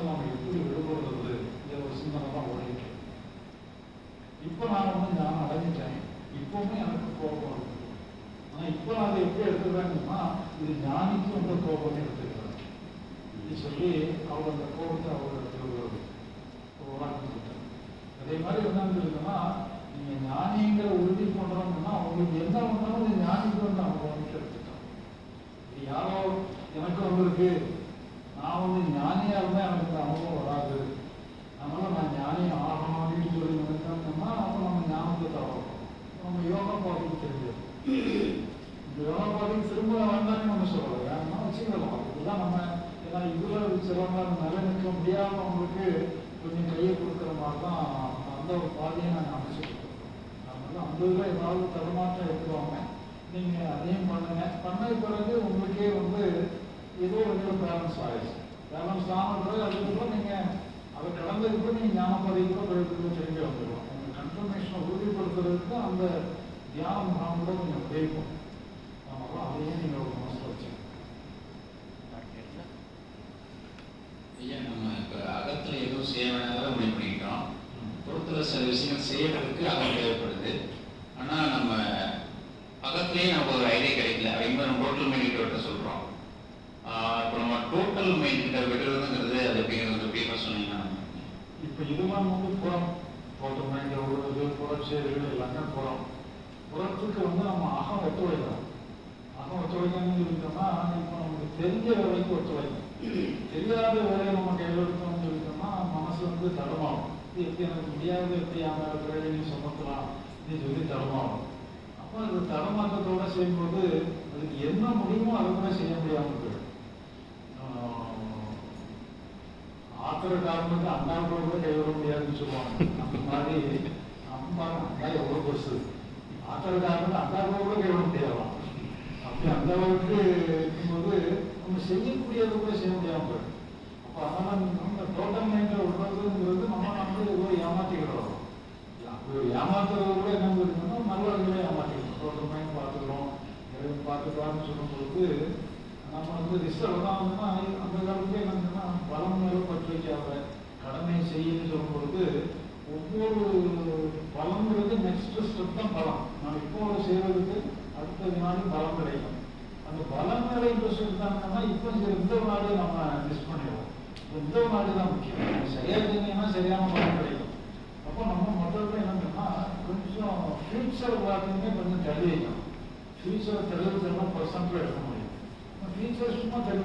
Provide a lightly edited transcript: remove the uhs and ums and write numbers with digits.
நம்ம எப்படி விடுபடுறது ஒரு சிந்தனை தான் ஓடிட்டு. இப்போ நான் வந்து ஞானம் அடைஞ்சிட்டேன், இப்பவுமே எனக்கு கோபம் இருக்கு. ஆனால் இப்போ நான் அதை எப்படி எடுத்துக்கிறேன்னா இது ஞானிக்கு வந்து கோபமே எடுத்துக்கிறேன் சொல்லி அவர் அந்த கோபத்தை அவர் உருவாக்கிட்டார். அதே மாதிரி என்னன்னு இருக்குன்னா நீங்கள் ஞானிங்கிற உறுதி பண்ணுறோம்னா அவங்களுக்கு என்ன பண்ணாலும் இந்த ஞானிக்கு வந்து அவங்க வந்து எடுத்துட்டோம். இது யாரோ எனக்கு வந்திருக்கு, நான் வந்து ஞானியாக இருந்தால் எனக்கு இந்த அனுபவம் வராது, அதனால நான் ஞானி ஆகணும் அப்படின்னு சொல்லி நினைச்சோம்னா அப்போ நம்ம ஞானத்தை தவறோம். நம்ம யோகா பாதைக்கு தெரிஞ்சது. இந்த யோகா பாதைக்கு திரும்ப வேண்டாம்னு நம்ம சொல்லலாம், வேணும்னா வச்சுக்கலாம். இதுதான் நம்ம ஏன்னா இதில் சிலவங்க நிலை நிற்க முடியாதவங்களுக்கு கொஞ்சம் கையை கொடுக்குற மாதிரி தான் அந்த ஒரு பாதையை நாங்கள் அமைச்சு கொடுத்துருக்கோம். அதனால அந்த இதில் ஏதாவது தடுமாற்றம் எடுத்துவாங்க, நீங்கள் அதையும் பண்ணுங்க. பண்ண பிறகு உங்களுக்கே வந்து ஏதோ ஒரு பேலன்ஸ் ஆகிடுச்சு. பேலன்ஸ் ஆன பிறகு அதுக்கப்புறம் நீங்கள் அதை கடந்ததுக்கு நீங்கள் ஞான பதிவுக்கு பிரயோகத்துக்கு தெரிஞ்சு வந்துடுவோம். உங்கள் கன்ஃபர்மேஷனை உறுதிப்படுத்துறதுக்கு அந்த தியான முகாமோட நீங்கள் உதவிப்போம். அதனால அதையும் நீங்கள் ஒரு மனசில் வச்சுக்கணும். ஐயா, நம்ம இப்போ அகத்தில் எதுவும் செய்ய வேண்டாத முடிவு பண்ணிக்கிறோம். புறத்தில் சில விஷயங்கள் செய்யறதுக்கு அகம் தேவைப்படுது. ஆனால் நம்ம அகத்திலேயே நமக்கு ஒரு ஐடியா கிடைக்கல அப்படிங்கிற நம்ம டோட்டல் மைண்ட் கிட்ட சொல்கிறோம். இப்போ நம்ம டோட்டல் மைண்ட் கிட்ட விடுறதுங்கிறது அது எப்படிங்கிறது எப்படி சொன்னீங்கன்னா இப்போ இதுதான் வந்து புறம் டோட்டல் மைண்ட் விடுறது புறச்செயல்கள் எல்லாமே புறம். புறத்துக்கு வந்து நம்ம அகம் ஒத்துழைக்கிறோம். அகம் ஒத்துழைக்கணும்னு இருக்கோம்னா இப்போ நமக்கு தெரிஞ்ச வேலைக்கு ஒத்துழைக்கும். தெரியாத வேலையை நம்ம கையில் எடுத்தோம்னு சொல்லிட்டோம்னா மனசு வந்து தடுமாறும். இது எப்படி எனக்கு முடியாது, எப்படி அந்த வேலையை சுமத்தலாம் அப்படின்னு சொல்லி தடுமாறும். அப்போ அது தடுமாற்றத்தோட செய்யும்போது அதுக்கு என்ன முடியுமோ அதை கூட செய்ய முடியாமல் போயிடும். ஆத்திர காரணத்துக்கு அண்ணாவோட கூட கைவிட முடியாதுன்னு சொல்லுவாங்க. அந்த மாதிரி அம்மா அண்ணா எவ்வளோ பெருசு, ஆத்திர காரணத்துக்கு அண்ணாவோட கூட கைவிட முடியாதான். அப்படி அந்த அளவுக்கு இருக்கும்போது நம்ம செய்யக்கூடியது கூட செய்ய முடியாமல் போயிடும். அப்போ அதனால் நம்ம டோட்டல் மைண்டில் விடுறதுங்கிறது நம்ம வந்து ஒரு ஏமாற்றிக்கிறோம். ஏமாத்துறது கூட என்ன இருக்குன்னா நல்லவர்களே ஏமாற்றிக்கிறோம். டோட்டல் மைண்ட் பார்த்துக்கிறோம், பார்த்துக்கலாம்னு சொல்லும்போது நம்ம வந்து ரிசல்ட் தான் வந்துன்னா அந்த காலத்துலேயே என்னன்னா பலம் மேலே பற்று வைக்காத கடமை செய்யணும்னு சொல்லும்பொழுது ஒவ்வொரு பலங்கிறது நெக்ஸ்ட் ஸ்டெப் தான் பலம். நம்ம இப்போ செய்வதற்கு அடுத்த வினாடி பலம் கிடைக்கும். அந்த பலம் மேலே இன்ட்ரெஸ்ட் இருந்தாங்கன்னா இப்போ இந்த நாளே நம்ம மிஸ் பண்ணிடுவோம். இந்த நாடு தான் முக்கியம். சரியாக இருந்தீங்கன்னா சரியான பலம் கிடைக்கும். அப்போ நம்ம முதல்ல என்னன்னா கொஞ்சம் ஃபியூச்சர் எல்லாத்தையுமே கொஞ்சம் தள்ளி வைக்கணும். ஃபியூச்சரை 70% எடுக்க முடியும். ஃபியூச்சர் சும்மா தள்ளி